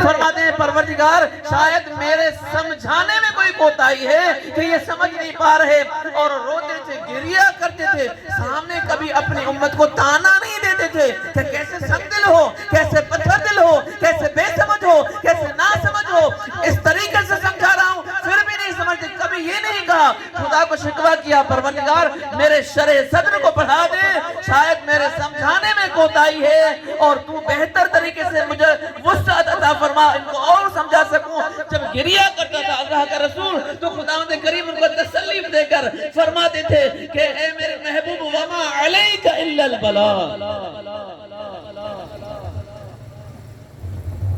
فرماتے ہیں پروردگار شاید میرے سمجھانے میں کوئی کوتاہی ہے کہ یہ سمجھ نہیں پا رہے، اور روتے تھے، گریہ کرتے تھے، سامنے کبھی اپنی امت کو تانا نہیں دیتے تھے کہ کیسے سنگ دل ہو، کیسے پتھر دل ہو، کیسے بے سمجھ ہو، کیسے نہ سمجھ ہو، اس طریقے سے سمجھا رہا ہوں پھر بھی نہیں سمجھتے۔ کبھی یہ نہیں کہا، خدا کو شکوہ کیا پروردگار میرے شرح صدر کو پڑھا دے، شاید میرے سمجھانے میں کوتاہی ہے، اور تو بہتر طریقے سے مجھے وسعت عطا فرما ان کو اور سمجھا سکوں۔ جب گریہ کرتا تھا اللہ کا رسول تو خداوند کریم ان کو تسلی دے کر فرماتے تھے کہ اے میرے محبوب وما علیک الا البلاغ،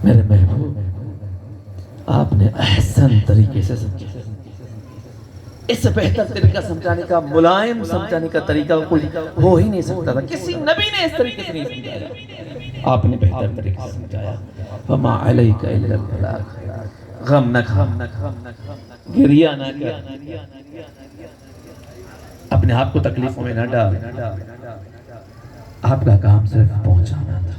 میرے محبوب آپ نے احسن طریقے سے سمجھا، اس سے بہتر طریقہ سمجھانے کا، ملائم سمجھانے کا طریقہ کوئی ہو ہی نہیں سکتا تھا، کسی نبی نے اس طریقے سے نہیں سمجھایا، آپ نے بہتر طریقے سے سمجھایا۔ وما علیک الا البلاغ، غم نہ کھا، گریہ نہ کر، اپنے آپ کو تکلیفوں میں نہ ڈال، آپ کا کام صرف پہنچانا تھا،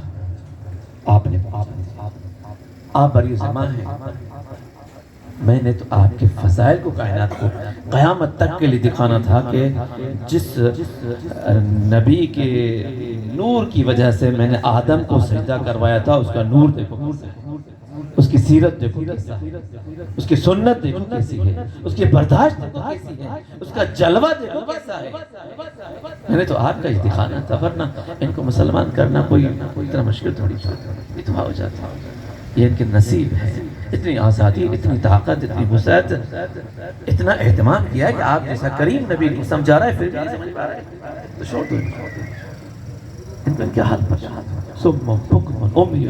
آپ بری زماں ہیں، میں نے تو آپ کے فضائل کو، کائنات کو قیامت تک کے لیے دکھانا تھا کہ جس نبی کے نور کی وجہ سے میں نے آدم کو سجدہ کروایا تھا، اس کا نور دیکھو، اس کی سیرت دیکھو کیسا ہے، اس کی سنت دیکھو کیسی ہے، اس کی برداشت دیکھو کیسی ہے، اس کا جلوہ دیکھو کیسا ہے۔ میں نے تو آپ کا ہی دکھانا تھا، ورنہ ان کو مسلمان کرنا کوئی اتنا مشکل تھوڑی بات، اتنا ہو جاتا، یہ ان کے نصیب ہے، اتنی آزادی، اتنی طاقت، اتنی وسعت، اتنا اہتمام کیا ہے کہ آپ جیسا کریم نبی کو سمجھا رہا ہے پھر بھی نہیں سمجھ پا رہا ہے، تو چھوڑ دو ان کا کیا حال پر ثم بکم عمی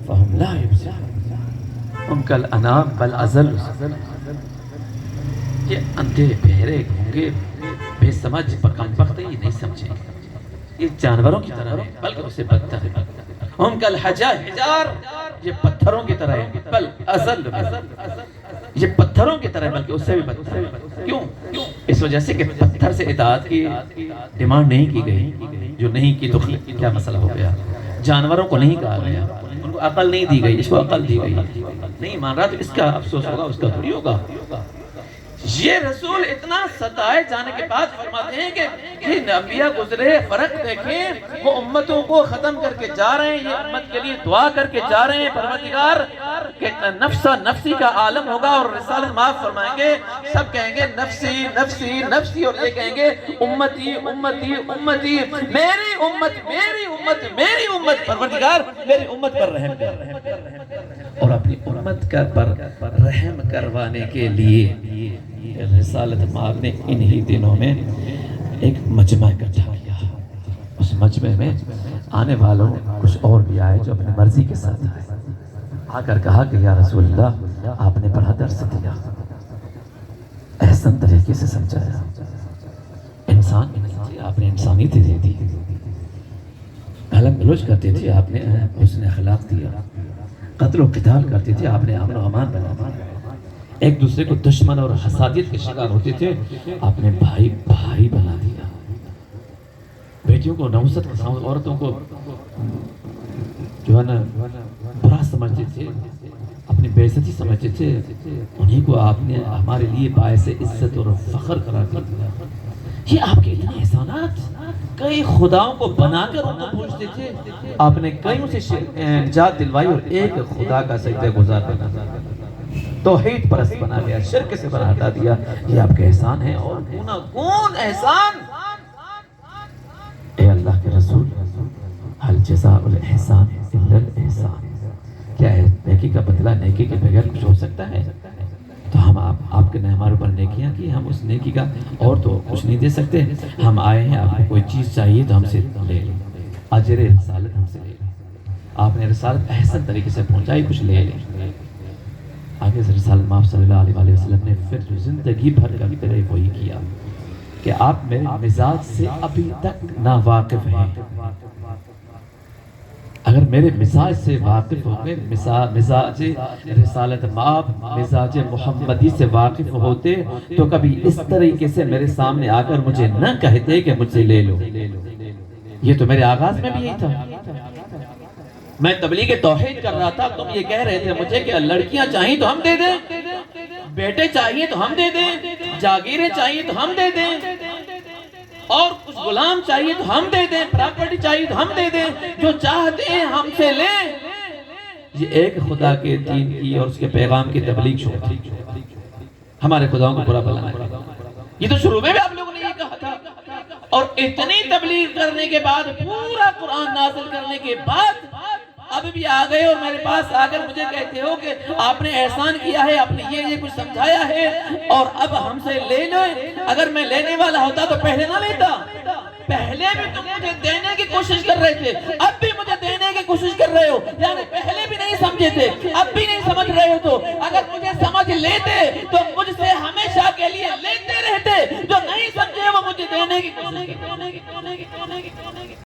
فہم لا یبصرون، ان کا الانام بل ازل، یہ اندھے بہرے گونگے بے سمجھ کم بخت یہ نہیں سمجھیں، یہ جانوروں کی طرح ہے بلکہ اسے بدتر ہے، ان کا الحجار، یہ پتھروں کی طرح ہے بل ازل، یہ پتھروں کی طرح ہے بلکہ اس سے بھی بدتر ہے۔ کیوں؟ اس وجہ سے کہ پتھر سے اطاعت کی ڈیمانڈ نہیں کی گئی، جو نہیں کی تو کیا مسئلہ ہو گیا، جانوروں کو نہیں کہا گیا، ان کو عقل نہیں دی گئی، اس کو عقل دی گئی، نہیں مان رہا تو اس کا افسوس ہوگا، اس کا تھوڑی ہوگا۔ یہ رسول اتنا ستائے جانے کے بعد فرماتے ہیں کہ یہ انبیاء گزرے، فرق دیکھیں، وہ امتوں کو ختم کر کے جا رہے ہیں، یہ امت کے لیے دعا کر کے جا رہے ہیں پروردگار کہ نفسا نفسی کا عالم ہوگا، اور رسالت معاف فرمائیں گے، سب کہیں گے نفسی نفسی نفسی، اور یہ کہیں گے امتی امتی امتی، میری امت میری امت میری امت، پروردگار میری امت پر رحم کر، اور اپنی امت پر رحم کروانے کے لیے رسالت مآب نے انہی دنوں میں ایک مجمع اکٹھا کیا، اس مجمع میں آنے والوں کچھ اور بھی آئے جو اپنی مرضی کے ساتھ آئے، آ کر کہا کہ یا رسول اللہ آپ نے بڑا درس دیا، احسن طریقے سے سمجھایا، انسان نہیں تھے آپ نے انسانیت دے دی، گالا گلوچ کرتے تھے آپ نے حسن اخلاق دیا، قتل و قتال کرتے تھے آپ نے امن و امان بنا دیا، ایک دوسرے کو دشمن اور حسادیت کے شکار ہوتے تھے آپ نے بھائی بھائی بنا دیا، بیٹیوں کو نوست کے ساتھ، عورتوں کو جو ہے نا برا سمجھتے تھے، اپنی بے عزتی سمجھتے تھے، انہی کو آپ نے ہمارے لیے باعث عزت اور فخر قرار دیا۔ یہ آپ کے اتنے احسانات، کئی خداؤں کو بنا کر ان کو پوچھتے تھے، آپ نے کئیوں سے نجات دلوائی اور ایک خدا کا سجدہ گزار بنا دیا، توحید پرست بنا گیا، شرک سے بنا ہٹا دیا، یہ آپ کے احسان ہیں اور گون احسان۔ اے اللہ کے رسول، حل جزاء الاحسان الا الاحسان، کیا ہے نیکی کا بدلہ نیکی کے بغیر کچھ ہو سکتا ہے؟ تو ہم آپ کے نے ہمارے اوپر نیکیاں کی، ہم اس نیکی کا اور تو کچھ نہیں دے سکتے، ہم آئے ہیں آپ کو کوئی چیز چاہیے تو ہم سے لے لیں، اجر رسالت ہم سے لے لیں، آپ نے رسالت احسن طریقے سے پہنچائی، کچھ لے لیں۔ آگے سے رسالت مآب صلی اللہ علیہ وسلم نے پھر جو زندگی بھر کرتے رہے وہی کیا کہ آپ میرے مزاج سے ابھی تک ناواقف ہیں، اگر میرے مزاج سے واقف ہوئے، مزاج رسالت مآب، مزاج محمدی سے واقف ہوتے تو کبھی اس طریقے سے میرے سامنے آ کر مجھے نہ کہتے کہ مجھ سے لے لو، یہ تو میرے آغاز میں بھی یہی تھا، میں تبلیغ توحید کر رہا تھا، تم یہ کہہ رہے تھے مجھے کہ لڑکیاں چاہیے تو ہم دے دیں، بیٹے چاہیے تو ہم دے دیں، جاگیریں چاہیے تو ہم دے دیں، اور کچھ غلام چاہیے تو ہم دے دیں، پراپرٹی چاہیے تو ہم دے دیں، جو چاہتے ہیں ہم سے لیں۔ یہ ایک خدا کے دین کی اور اس کے پیغام کی تبلیغ شروع تھی۔ ہمارے خداؤں کو برا بلا نہیں۔ یہ تو شروع میں بھی آپ لوگوں نے یہ کہا تھا، اور اتنی تبلیغ کرنے کے بعد، پورا قرآن نازل کرنے کے بعد اب بھی آ گئے اور میرے پاس آ کر مجھے کہتے ہو کہ آپ نے احسان کیا ہے، آپ نے یہ کچھ سمجھایا ہے اور اب ہم سے لے لو۔ اگر میں لینے والا ہوتا تو پہلے نہ لیتا۔ پہلے بھی تم مجھے دینے کی کوشش کر رہے تھے، اب بھی مجھے دینے کی کوشش کر رہے